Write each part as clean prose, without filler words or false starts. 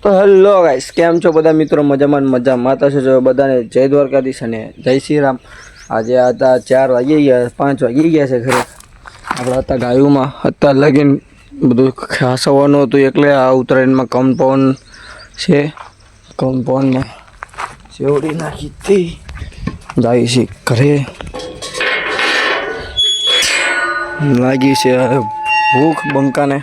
તો hello guys, કેમ છો બધા મિત્રો? મજામાં મજામાં છો બધાને? જય દ્વારકાધીશ અને જય શ્રી રામ. આજે હતા 4 વાગી ગયા, 5 વાગી ગયા છે ઘરે. આપણે હતા ગાયુમાં, અત્યારે લગીને બધું ખાસવાનું હતું એટલે આ ઉત્તરાયણમાં કમ્પાઉન્ડ છે. કમ્પાઉન્ડમાં સેવડી નાખી હતી. જાય છે ઘરે. લાગી છે ભૂખ બંકાને.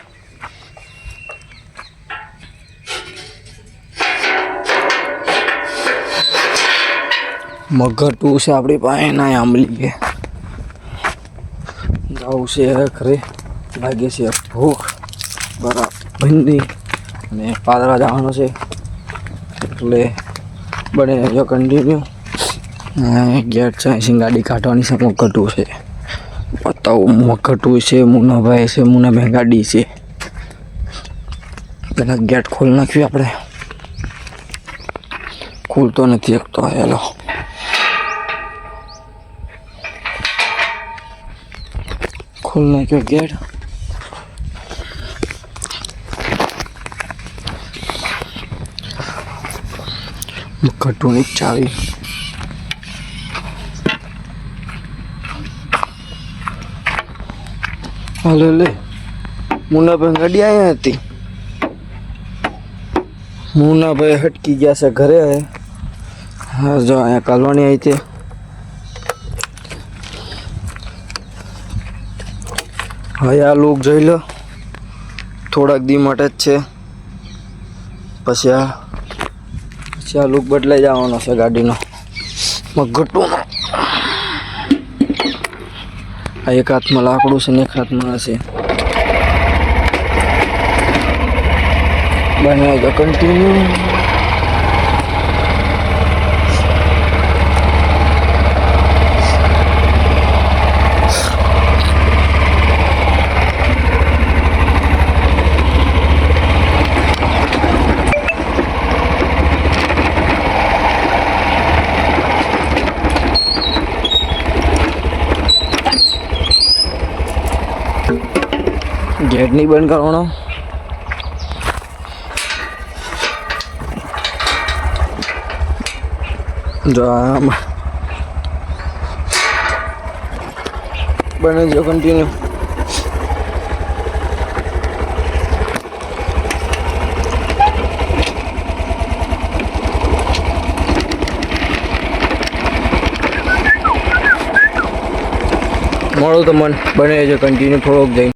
મગર છે આપણી પાસે ના આંબલી કે જવું છે ઘરે. લાગે છે ભૂખ બરાબર ભીંડી અને પાદરા જવાનો છે એટલે બને જો કન્ટિન્યુ. ગેટ છે અહીં ગાડી કાઢવાની છે. મગર છે બતાવું. મગર છે, મુનાભાઈ છે, મુનાભાઈ ગાડી છે. પેલા ગેટ ખોલ નાખ્યું આપણે. ખુલતો નથી એક તો. હેલો ખોલ નાખ્યો ગેટ. કટુની ચાવી. હાલો લે. મુનાભાઈ ગાડી અહીંયા હતી. મુનાભાઈ હટકી ગયા છે ઘરે. હા જો અહીંયા કાલવાની આવી હતી. હવે આ લુક જોઈ લો. થોડાક દી માટે જ છે. પછી આ લુક બદલાઈ જવાનો છે ગાડીનો. મગટુનો. આ એક હાથમાં લાકડું છે ને એક હાથમાં હશે. બનાવી દો કન્ટિન્યુ. ગેટ નહીં બંધ કરવાનો. જો આમ બને જો કન્ટિન્યુ. મળો તો મન બને છે કન્ટિન્યુ થોડોક જઈને.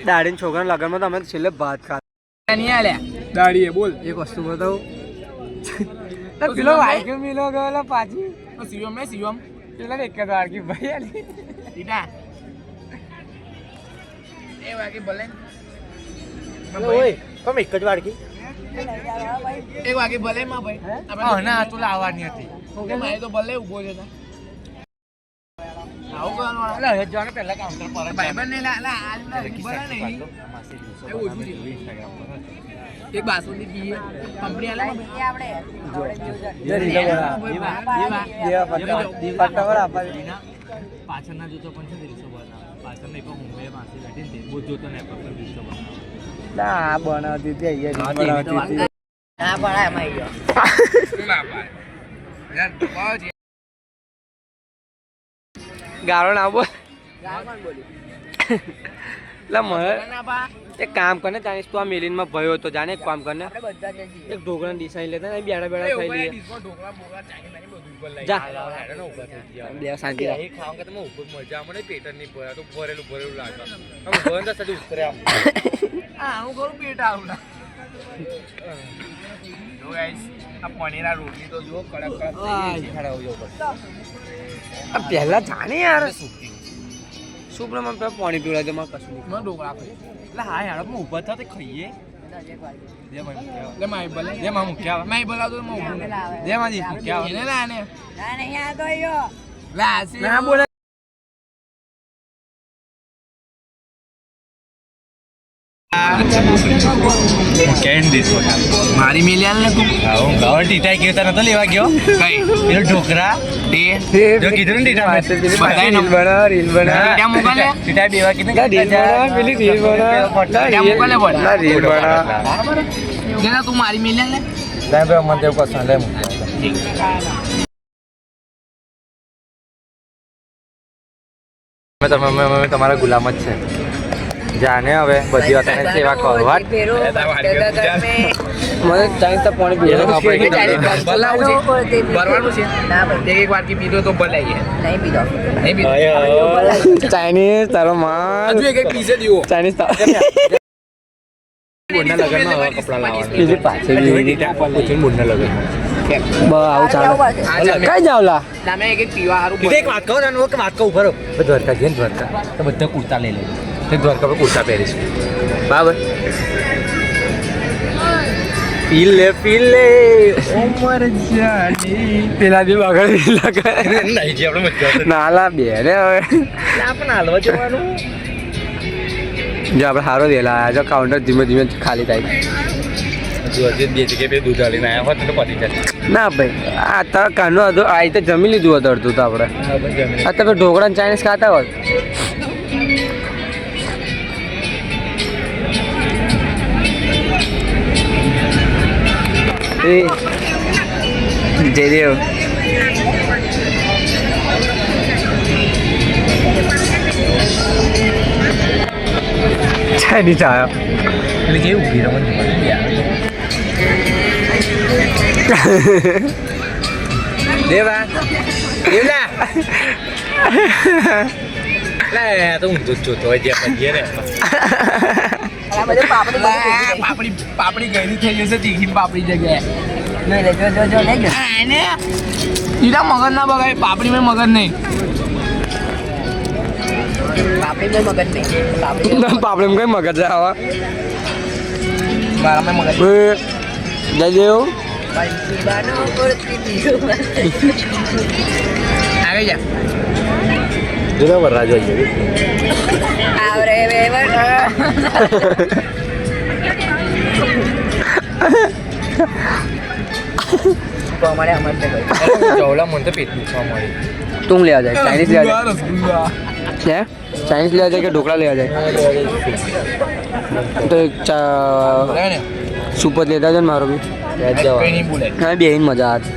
દાઢી છોકરા લગનમાં તમે છેલ્લે ભાત ખાધા. દાઢી બોલ એક વસ્તુ બતાવું. પેલો વાઈકલ મિલો ગયો પાછી શિવમ પેલા એક જ વાળકી ભાઈ એ વાગી ભલે એક જ વાળકી એક વાગે ભલે માં ભાઈ ના તું લાવવાની હતી. મારે તો ભલે ઉભો છે. આવું કરવાનું પેલા કાઉન્ટર પર ભાઈબંધને એક બાસુંદી પીએ કંપની આલે આપણે પાછળના જોતો પણ છે રીસો બનાવ. પાછળના એક મુંબઈ માસી બેઠી ને બહુ જોતો ને પર રીસો બનાવ. ના બનાવતી તે અહીંયા બનાવતી ના પડાય એમાં ગયો ના પાય યાર દબાવ છે. ગારો ના બોલ. એક કામ કરને જાણીશ તું આ મેલીનમાં ભયો હતો. જાણે એક કામ કરને એક ઢોકળા ડીસાઈ લેતા ને બેડા બેડા ખાઈ લઈએ. જા બે શાંતિ રાખ. ખાવા કે તમે ઉપર મજા મને પેટ નહીં ભરા તો ભરેલું ભરેલું લાગે. આમ ભરન તો સદી ઉતરે આમ આ હું કરું પેટ આવું ના. જો ગાઈસ આ પનીરા રોટલી તો જો કડક કડક થઈ ગઈ ખરાબ હોયો પર. આ પહેલા જાણે યાર શું પ્રમાણ પે પાણી પીવડાય તેમાં કશું નહીં. ઢોકળા ખાઈ એટલે હા યાર હું ઊભા થા તે ખાઈએ. જે માઈ બોલે જે માં મુક્યા માઈ બોલાવતો હું જે માં જી મુક્યા ને ના ને ના નહીં આ તો યો લા ના બોલે. મારી મિલિયન ને તું ગાવર ટીટા ગયો તને તો લેવા ગયો કઈ પેલો ઢોકરા તે જો કીધું ને ટીટા બધાય રીલ બના ત્યાં મોકલે ટીટા દેવા કીધું રીલ બના પેલી રીલ બના ત્યાં મોકલે બોલ રીલ બના જેના તું મારી મિલિયન લે દાય ભાઈ મને તેવું કશું લે મૂકી તમે તમારા ગુલામ જ છે જાને હવે બધી વાત સેવા કરવા મને ચાઈસ પાણી પીવાનું છે એક વાર કી પીધો તો ભલાઈએ નહીં પીધો ચાઇનીઝ તારો માલ હજુ એક પીસે દીવો ચાઇનીઝ મુન્ના લગનમાં હવે કપડા લાવવાના બીજી પાછી મુન્ના લગન આવું ચાલો કઈ જાવલા નામે એક પીવા હારું એક વાત કહો ને કે વાત કહું ભરો દ્વારકા જઈને દ્વારકા તો બધા કુર્તા લઈ લે તે દ્વારકા પર કુર્તા પહેરીશું બરાબર પી લે ઉમર જાની પેલા દી આગળ લાગે નહીં જે આપણે મજા નાલા બે રે હવે આપણે હાલવા જવાનું જો આપણે હારો દેલા જો કાઉન્ટર ધીમે ધીમે ખાલી થાય હજુ બે જગ્યાએ બે દૂધ હાલીને આવ્યા હોત તો પતી જાય ના ભાઈ આ તારા કાનો હતો આ રીતે જમી લીધું હતું અડધું તો આપણે આ તમે ઢોકળા ચાઇનીઝ ખાતા હોત એ જયદેવ ચાઇનીઝ આવ્યો એટલે કેવું ઊભી રમણ દેવા દેવલા લે તો હું જોતો હોય જ્યાં પડીએ ને પાપડી ગયેલી થઈ જશે તીખી પાપડી જગ્યાએ ઈરા મગજ ના બગાય પાપડી મેં મગજ નહીં પાપડી કઈ મગજ આવા મારા મગજ જયદેવ આવી જા જુદા વરરાજ હોય આવરે તો हमारे हमर से चौला मन तो पेट पूछवा मળી तुम ले आ जाए चाइनीज ले आ जाए क्या चाइनीज ले आ जाए कि ढोकला ले आ जाए तो एक सुपर लेता जाए मारो भी हाँ बेन मजा आती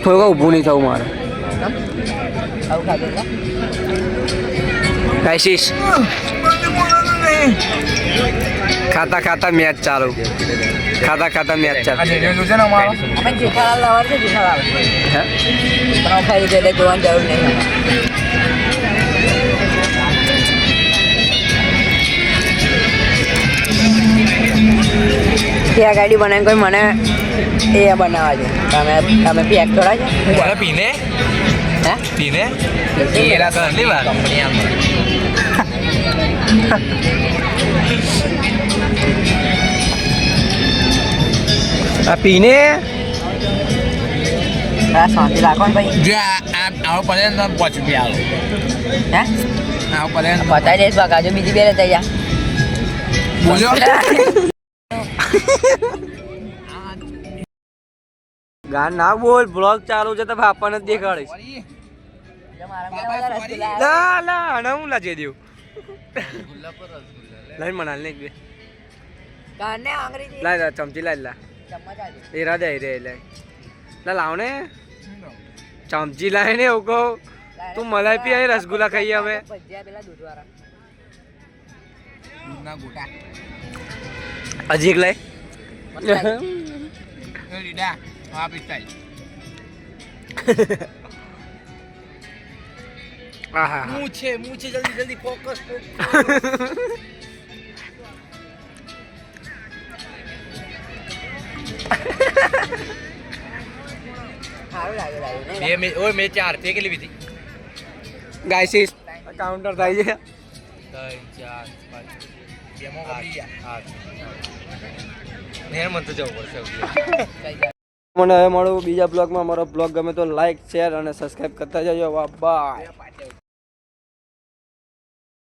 थोड़ा ऊभું નહીં થવું મારે कैशिश खाता खाता मैच चालू खाता खाता मैच चालू જેઠાલાલ લવર છે જેઠાલાલ પણ ખાઈ રીતે જોવાની જરૂર નહીં ત્યાં ગાડી બનાવી કોઈ મને એ બનાવવા છે તમે પેક થોડા છે બોલા પીને હે પીને એરા તો નહીં વાત આ પીને શાંતિ રાખો ને ભાઈ જો આવો પડે ને 5 રૂપિયા હે આવો પડે ને બતાવી દઈશ બગાજો બીજી બે લેતા જા બોલ્યો ગાન ના બોલ બ્લોગ ચાલુ છે તો આપણને દેખાડીશ ના ના આના હું લાજે દેવ લાઈન મનાલ ને બે કાને અંગ્રેજી લાય ચમચી લાય લા ચમચ આજો એ રાધે રે લે લા લાવ ને ચમચી લાય ને એવું કહું તું મલાઈ પી અહીં રસગુલ્લા ખાઈએ હવે ભજીયા પેલા દૂધવાળા દૂધના ગોટા હજી એક લાય લીડા આ પિસ્તાઈ આહા મૂછે જલ્દી જલ્દી ફોકસ સારું લાગ્યું બે મે ઓય મે 4 થી કેટલી લીધી ગાઈસીસ કાઉન્ટર થાય છે 3 4 5 બેમો કરી ગયા 8 નેર મન તો જવું પડશે મને હવે મળું બીજા બ્લોગમાં. મારો બ્લોગ ગમે તો લાઈક શેર અને સબસ્ક્રાઈબ કરતા જજો. બાય.